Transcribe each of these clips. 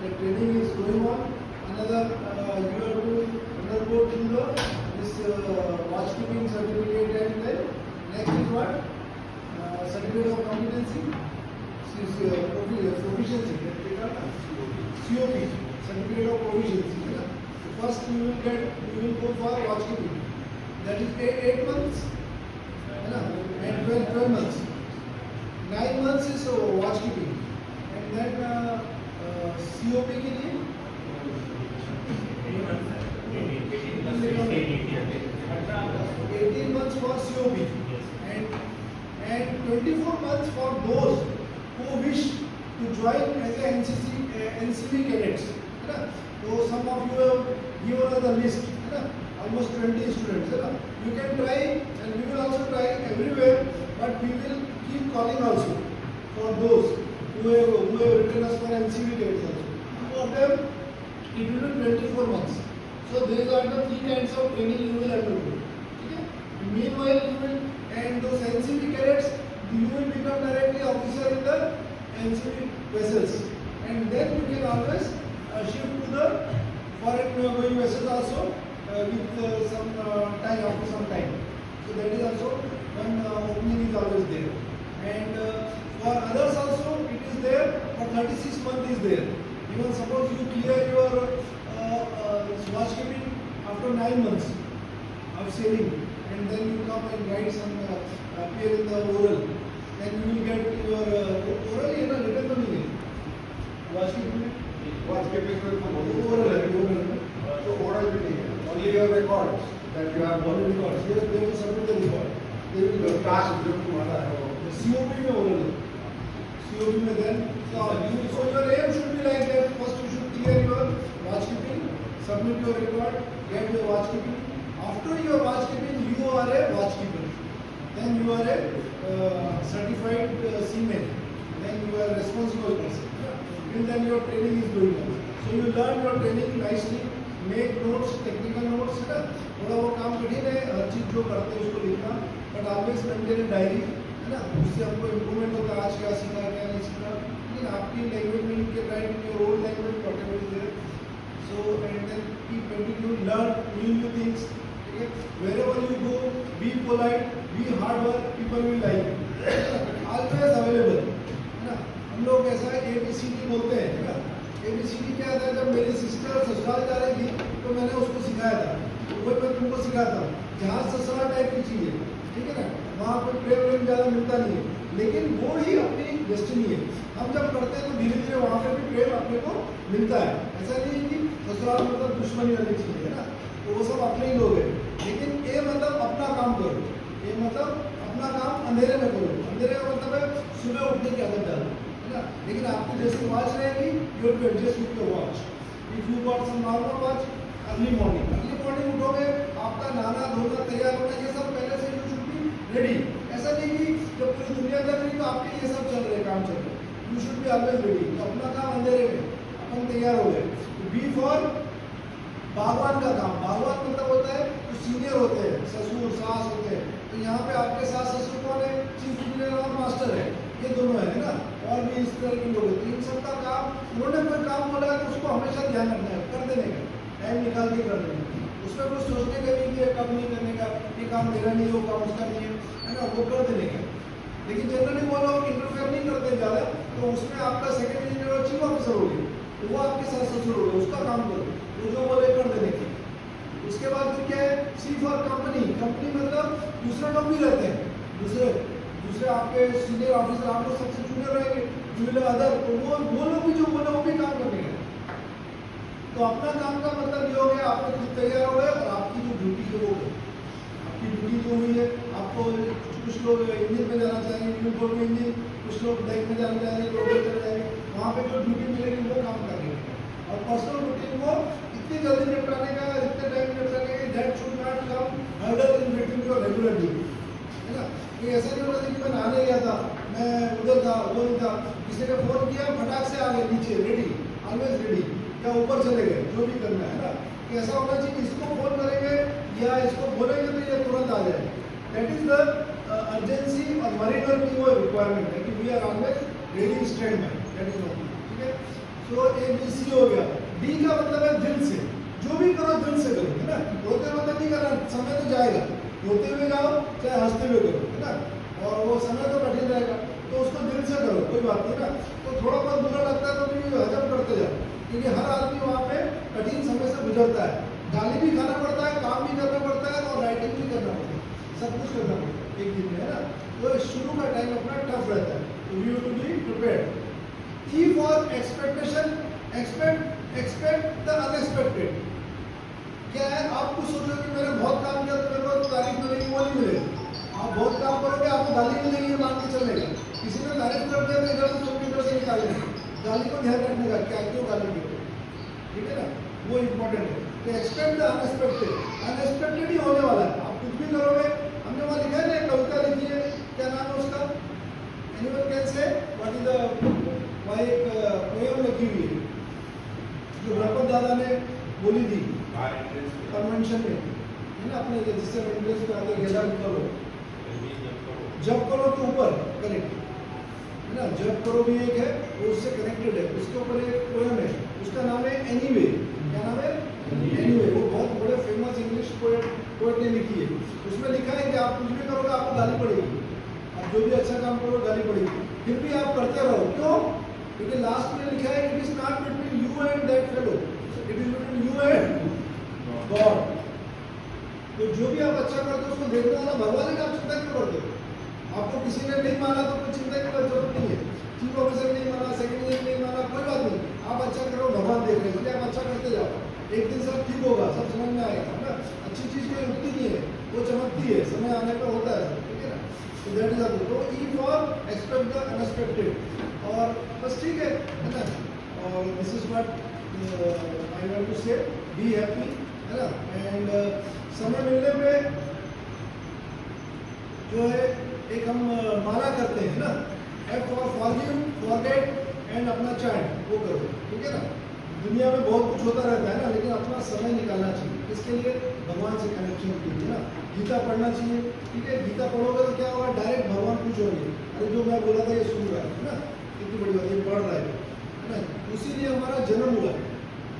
the training is going on. Another, you have to undergo through the this watchkeeping certificate, and then next is what? Certificate of competency, proficiency, COP, certificate of proficiency. First you will go for watchkeeping. That is 8 months, and 12 months. 9 months is watchkeeping, and then COP के लिए 18 months for COP, and 24 months for those who wish to join as a NCV cadets. So some of you have given us the list, almost 20 students. You can try, and we will also try everywhere, but we will keep calling also for those who have written us for NCV cadets also. For them, it will be 24 months. So these are the 3 kinds of training you will undergo. Okay? Meanwhile, you will, and those NCV cadets, you will become directly officer in the NCV vessels, and then you can always shift to the foreign going vessels also with some time, after some time. So that is also one opening is always there, and for others also it is there. For 36 months is there. Even suppose you clear your watchkeeping after 9 months of sailing, and then you come and write some appear in the oral, then you will get your oral in a written only. Watchkeeping में oral. तो oral भी नहीं है, only your records that you have Oral records. Yes, they will submit the record. They will the task जो तुम्हारा है वो the COP में oral. COP में then so your aim should be like that. First you should clear your watchkeeping, submit your record, get your watchkeeping. After your watchkeeping, you are a watchkeeper. Then you are a certified seaman. Then you are a responsible person. Till then your training is going on. So you learn your training nicely. Make notes, technical notes. थोड़ा वो काम कठिन है, हर चीज जो करते हैं उसको लिखना, बट ऑलवेज मेंटेन डायरी, है ना, उससे हमको इम्प्रूवमेंट होता है, आज क्या सीखा क्या नहीं सीखा, लेकिन आपकी लैंग्वेज में you can write in your own language whatever is there. So and then keep continue learn new things. Okay, wherever you go, be polite, be hard work, people will like you. Always available. है ना, हम लोग ऐसा ABCD बोलते हैं, है ना. ABCD क्या था? जब मेरी सिस्टर ससुराल जा रही थी तो मैंने उसको सिखाया था, वो मैं तुमको सिखाता हूँ. जहाँ ससुराल टाइप की चीज़ है, ठीक है ना, वहाँ पे प्रेम ज़्यादा मिलता नहीं है, लेकिन वो ही अपनी डेस्टिनी है. हम जब करते हैं तो धीरे धीरे वहाँ पे भी प्रेम अपने को मिलता है. ऐसा नहीं है कि ससुराल मतलब दुश्मनी वाली चीज़ है ना, तो वो सब अपने ही लोग हैं. लेकिन ये मतलब अपना काम करो, ये मतलब अपना काम अंधेरे में करो. अंधेरे का मतलब है सुबह उठने की आदत डालो, है ना. लेकिन आपकी जैसी वॉच रहेगी, you have to adjust with your watch. If you got some normal watch, early morning उठोगे, आपका नहाना धोना तैयार होना ये सब पहले से यू शुड बी रेडी. ऐसा नहीं कि जब पूरी दुनिया कर रही तो आपके ये सब चल रहे काम चल रहे. You should be always ready. तो अपना काम अंधेरे में अपन तैयार हो गए. बी फॉर बागवान का काम. बागवान मतलब होता है जो सीनियर होते हैं, ससुर सास होते हैं. तो यहाँ पे आपके सास ससुर कौन है? चीफ इंजीनियर और मास्टर है, ये दोनों है ना, और भी इस तरह के लोग हैं. तो इन सबका काम, उन्होंने कोई काम बोला है तो उसको हमेशा ध्यान रखना है, कर देने का, टाइम निकाल के कर देने का. उसमें कुछ सोचने का नहीं कि ये काम नहीं करने का, ये काम मेरा नहीं, वो काम उसका नहीं है ना, वो कर देने का. लेकिन जनरली वो लोग इंटरफेयर नहीं करते ज़्यादा, तो उसमें आपका सेकंड इंजीनियर और चीफ ऑफिसर हो गए, तो वो आपके सास ससुर हो गए, उसका काम करो, वो जो बोले कर देने का. उसके बाद फिर क्या है? सी फॉर कंपनी. कंपनी मतलब दूसरे लोग भी रहते हैं, दूसरे आपके सीनियर ऑफिसर, आप लोग सबसे जूनियर रहेंगे, जूनियर अदर, तो वो लोग भी जो बोले वो भी काम करने का. तो अपना काम का मतलब ये हो गया, आप लोग खुद तैयार हो गए और आपकी जो ड्यूटी है वो आपकी ड्यूटी जो हुई है. आपको कुछ लोग इंजन में जाना चाहेंगे, यूनिफॉर्म में इंजन, कुछ लोग डेक में जाना चाहेंगे, रोड पे चले जाएंगे, वहाँ पे जो ड्यूटी मिलेगी वो काम करेंगे. और पर्सनल रूटीन को इतनी जल्दी निपटाने का, इतने टाइम निपटाने का, that should not come hurdle in between your regular duty, है ना. ये ऐसा नहीं होना चाहिए कि मैं नहाने गया था, मैं उधर था, वो नहीं था, किसी ने फोन किया, फटाक से आ गए नीचे, रेडी, ऑलवेज रेडी, या ऊपर चले गए, जो भी करना है ना. ऐसा होना चाहिए कि इसको फोन करेंगे या इसको बोलेंगे तो ये तुरंत आ जाए. दैट इज द अर्जेंसी और मरीनर की वो रिक्वायरमेंट है कि we are always ready stand by. That is not, ठीक है. तो ए बी सी हो गया। डी का मतलब है दिल से, जो भी करो दिल से करो, है ना। रोते रोते नहीं करना, समय तो जाएगा, रोते हुए जाओ चाहे हंसते हुए करो, है ना। और वो समय तो कठिन रहेगा, तो उसको दिल से करो, कोई बात नहीं ना। तो थोड़ा बहुत बुरा लगता है तो भी हजम करते जाओ, क्योंकि हर आदमी वहाँ पे कठिन समय से गुजरता है। गाली भी खाना पड़ता है, काम भी करना पड़ता है और राइटिंग भी करना पड़ता है, सब कुछ करना पड़ता है एक दिन में, है ना। तो शुरू का टाइम अपना टफ रहता है, तो you to be prepared. E for expectation, expect the unexpected। क्या है, आप कुछ सोचो कि मैंने बहुत काम किया तो मेरे को तारीफ मिलेगी, वो नहीं मिलेगी। आप बहुत काम करोगे, आपको गाली मिलेगी, ये मान के चलने का। किसी ने तारीफ कर दिया तो इधर से सुन के इधर से निकालेंगे, गाली को ध्यान रखने का, क्या क्यों गाली दी, ठीक है ना, वो इम्पोर्टेंट है। तो एक्सपेक्ट द अनएक्सपेक्टेड, अनएक्सपेक्टेड ही होने वाला है। आप कुछ भी करोगे, हमने वहाँ लिखा है ना, एक कविता लिखी है, क्या नाम है उसका, anyone can say what is the, वहाँ एक पोयम लिखी हुई है जो गणपत दादा ने बोली थी कन्वेंशन में, है ना, अपने जिससे इंग्लिश में आगे गेला करो, जब करो तो ऊपर कनेक्ट, है ना, जब करो भी एक है, वो उससे कनेक्टेड है, उसके ऊपर एक पोयम है, उसका नाम है एनीवे। क्या नाम है? एनीवे। वो बहुत बड़े फेमस इंग्लिश पोएट ने लिखी है। उसमें लिखा है कि आप कुछ भी करोगे आपको गाली पड़ेगी, आप जो भी अच्छा काम करो गाली पड़ेगी, फिर भी आप करते रहो। क्यों? क्योंकि लास्ट में लिखा है it is not between you and that fellow, it is between you and God. तो जो भी आप अच्छा करते हो उसको देखने वाला भगवान है कि आप चिंता क्यों करते हो? आपको किसी ने नहीं माना तो कोई चिंता की जरूरत नहीं है, चीफ ऑफिसर नहीं माना, सेक्रेटरी नहीं माना, कोई बात नहीं, आप अच्छा करो, भगवान देख रहे हैं, इसलिए आप अच्छा करते जाओ, एक दिन सब ठीक होगा, सब समझ में आएगा, है ना। अच्छी चीज कोई रुकती नहीं है, वो चमकती है, समय आने पर होता है, ठीक है ना। तो दैट इज ऑल्सो, तो E for expect the unexpected, और बस ठीक है ना। और this is what I want to say, be happy, है ना। एंड समय मिलने पे जो है एक हम माला करते हैं ना, F for forgive, forget and अपना चाइल्ड, वो करो, ठीक है ना। दुनिया में बहुत कुछ होता रहता है ना, लेकिन अपना समय निकालना चाहिए, इसके लिए भगवान से कनेक्शन के लिए ना, गीता पढ़ना चाहिए, ठीक है। गीता पढ़ोगे तो क्या होगा, डायरेक्ट भगवान पूछोगे, अरे जो मैं बोला था ये सुन रहा है ना, कितनी बड़ी बात, ये पढ़ रहा है ना। उसीलिए हमारा जन्म हुआ,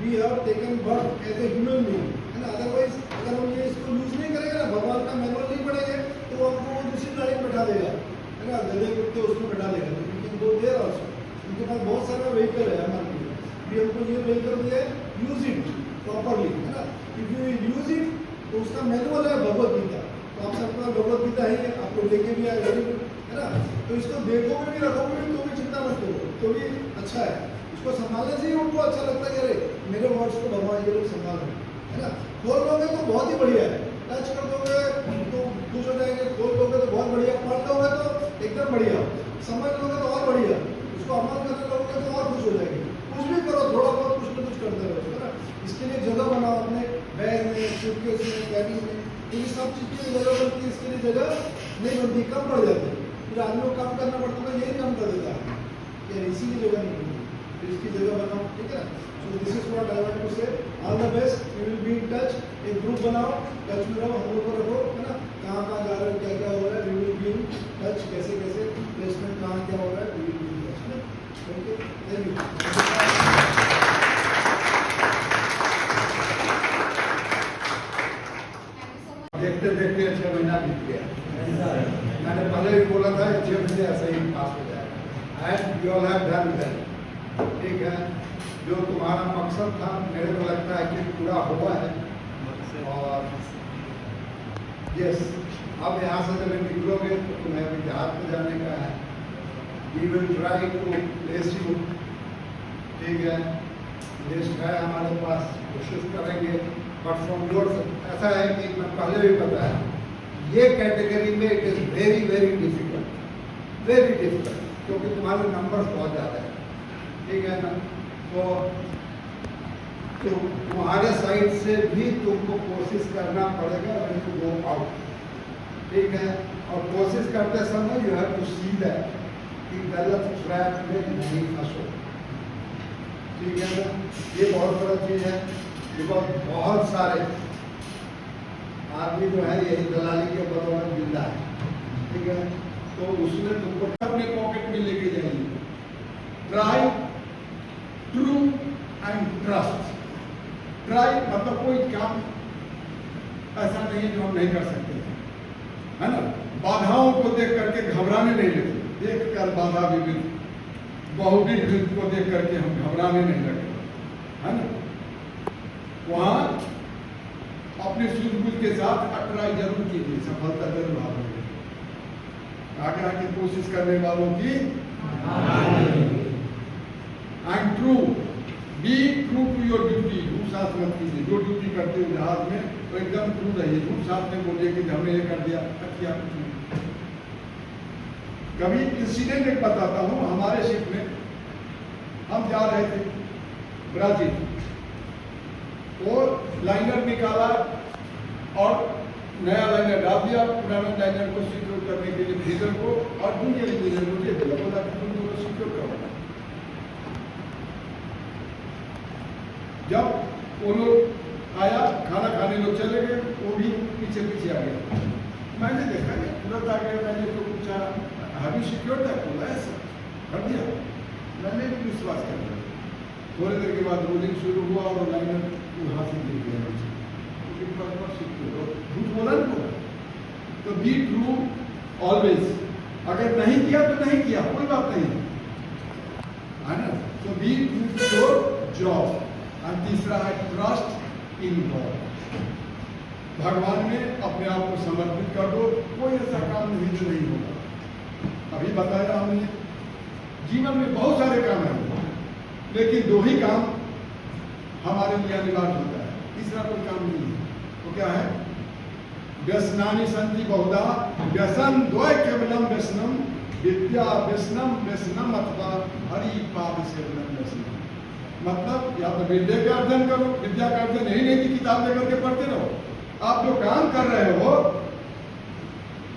we have taken birth as a human being, है ना। अदरवाइज अगर हम ये इसको यूज नहीं करेंगे ना, भगवान का मैनुअल नहीं पढ़ेंगे, तो हमको वो दूसरी गाड़ी में बैठा देगा, है ना, गधे कुत्ते उसमें बैठा देगा, लेकिन वो देर ऑल्सो, उनके पास बहुत सारा व्हीकल है हमारे लिए, भी हमको ये व्हीकल दिया है, यूज इट प्रॉपरली, है ना। इफ यू यूज इट, तो उसका मैनुअल है भगवत गीता, तो आप सबका भगवत गीता है, आप लोग लेके भी आए, वेरी गुड, है ना। तो इसको देखोगे भी रखोगे भी तो भी चिंता मत करो, तो भी अच्छा है, इसको संभालने से ही उनको अच्छा लगता है कि अरे मेरे वर्ड्स को भगवान ये लोग संभाल रहे हैं, है ना। खोल लोगे तो बहुत ही बढ़िया है, टच कर दोगे तो खुश हो जाएंगे, खोल दोगे तो बहुत बढ़िया, पढ़ लोगे तो एकदम बढ़िया, समझ लोगे तो और बढ़िया, उसको अमल करने लोगे तो और खुश हो जाएंगे। कुछ भी करो, थोड़ा बहुत कुछ ना कुछ करते रहो, है ना। इसके लिए जगह बनाओ अपने बैग में, सूटकेस में, कैबिन में, क्योंकि सब चीज़ की जगह बनती है, इसके लिए जगह नहीं बनती, कम पड़ जाते हैं, फिर आदमी को काम करना पड़ता है, यही काम कर देता है, या इसीलिए जगह नहीं बनती, फिर इसकी जगह बनाओ, ठीक है ना। So this is what I want to say, all the best, we will be in touch, एक ग्रुप बनाओ, टच में रहो, हम लोग को रखो, है ना, कहाँ जा रहे हो, क्या क्या हो रहा है, we will be in touch, कैसे कैसे प्लेसमेंट कहाँ क्या हो रहा है, we will be in touch, है ना। Okay, thank you. देखते देखते 6 महीना बीत गया, मैंने पहले भी बोला था 6 महीने ऐसे ही पास हो जाएगा, and you all have done well, ठीक है। जो तुम्हारा मकसद था मेरे को लगता है कि पूरा हुआ है, और यस, अब यहाँ से जब निकलोगे तो तुम्हें बिहार में जाने का है, we will try to place you, ठीक है, लिस्ट है हमारे पास, कोशिश करेंगे, बट फ्रॉम योर, ऐसा है कि मैं पहले भी बताया, ये कैटेगरी में it is very very difficult, क्योंकि तुम्हारे नंबर्स बहुत ज़्यादा है, ठीक है ना। तो तुम्हारे साइड से भी तुमको कोशिश करना पड़ेगा when you go out, ठीक है। और कोशिश करते समय you have to see that कि गलत ट्रैप में नहीं फंसो, ठीक है ना। ये बहुत बड़ा चीज़ है, बिकॉज बहुत सारे आदमी जो है यही दलाली के बदौलत जिंदा है, ठीक है। तो उसमें तुमको अपने पॉकेट में लेके जाइए, try true and trust. Try मतलब कोई काम ऐसा नहीं है जो हम नहीं कर सकते, है ना। बाधाओं को देख करके घबराने नहीं लगे, देख कर बाधा विविध बहुविध विविध को देख करके हम घबराने नहीं लगे, है ना। वहां अपने सूझबूझ के साथ ट्राई जरूर कीजिए, सफलता जरूर हासिल होगी। आगे आगे कोशिश करने वालों की and true, be true to your duty. झूठ साथ मत कीजिए, जो ड्यूटी करते हो जहाज में तो एकदम ट्रू रहिए। झूठ साथ में बोलिए कि हमने ये कर दिया, किया कुछ नहीं। कभी इंसिडेंट एक बताता हूँ, हमारे शिप में हम जा रहे थे ब्राजील, और लाइनर निकाला और नया लाइनर डाल दिया, पुराना लाइनर को सिक्योर करने के लिए फ्रीजर को, और जूनियर इंजीनियर मुझे बोला कि तुम दोनों सिक्योर करो। जब वो लोग आया, खाना खाने लोग चले गए, वो भी पीछे पीछे आ गया। मैंने देखा कि तुरंत आ गया, मैंने तो पूछा हैव यू सिक्योर्ड दैट? बोला ऐसा कर दिया। मैंने भी विश्वास कर लिया। थोड़ी देर के बाद रोलिंग शुरू हुआ और लाइनर वहाँ से गिर गया नीचे। झूठ बोला नहीं बोला। तो बी ट्रू ऑलवेज, अगर नहीं किया तो नहीं किया, कोई बात नहीं है ना। तो be true to your job. और तीसरा है ट्रस्ट इन गॉड, भगवान में अपने आप को समर्पित कर दो। कोई ऐसा काम नहीं जो नहीं होगा। अभी बताया हमने, जीवन में बहुत सारे काम हैं, लेकिन दो ही काम हमारे लिए अनिवार्य होता है, तीसरा कोई काम नहीं है। तो क्या है? व्यसनानि सन्ति बहुधा, व्यसन द्वय केवलम व्यसनम, विद्या व्यसनम व्यसनम अथवा हरि पाद सेवनम व्यसनम। मतलब या तो विद्या का अर्जन करो, विद्या का अर्जन यही नहीं कि किताब लेकर के पढ़ते रहो। आप जो काम कर रहे हो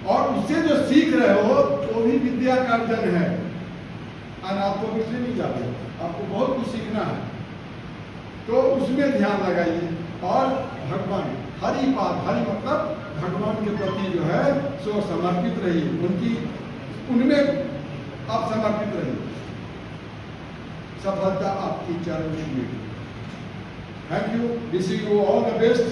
और उससे जो सीख रहे हो वो भी विद्या का अर्जन है। और आप तो इसलिए नहीं जाते, आपको बहुत कुछ सीखना है, तो उसमें ध्यान लगाइए। और भगवान हरिपाद, हरि मतलब भगवान के प्रति जो है सो समर्पित रहिए, उनमें आप समर्पित रहिए। सफलता आपकी चरण में। Thank you, wishing you all the best.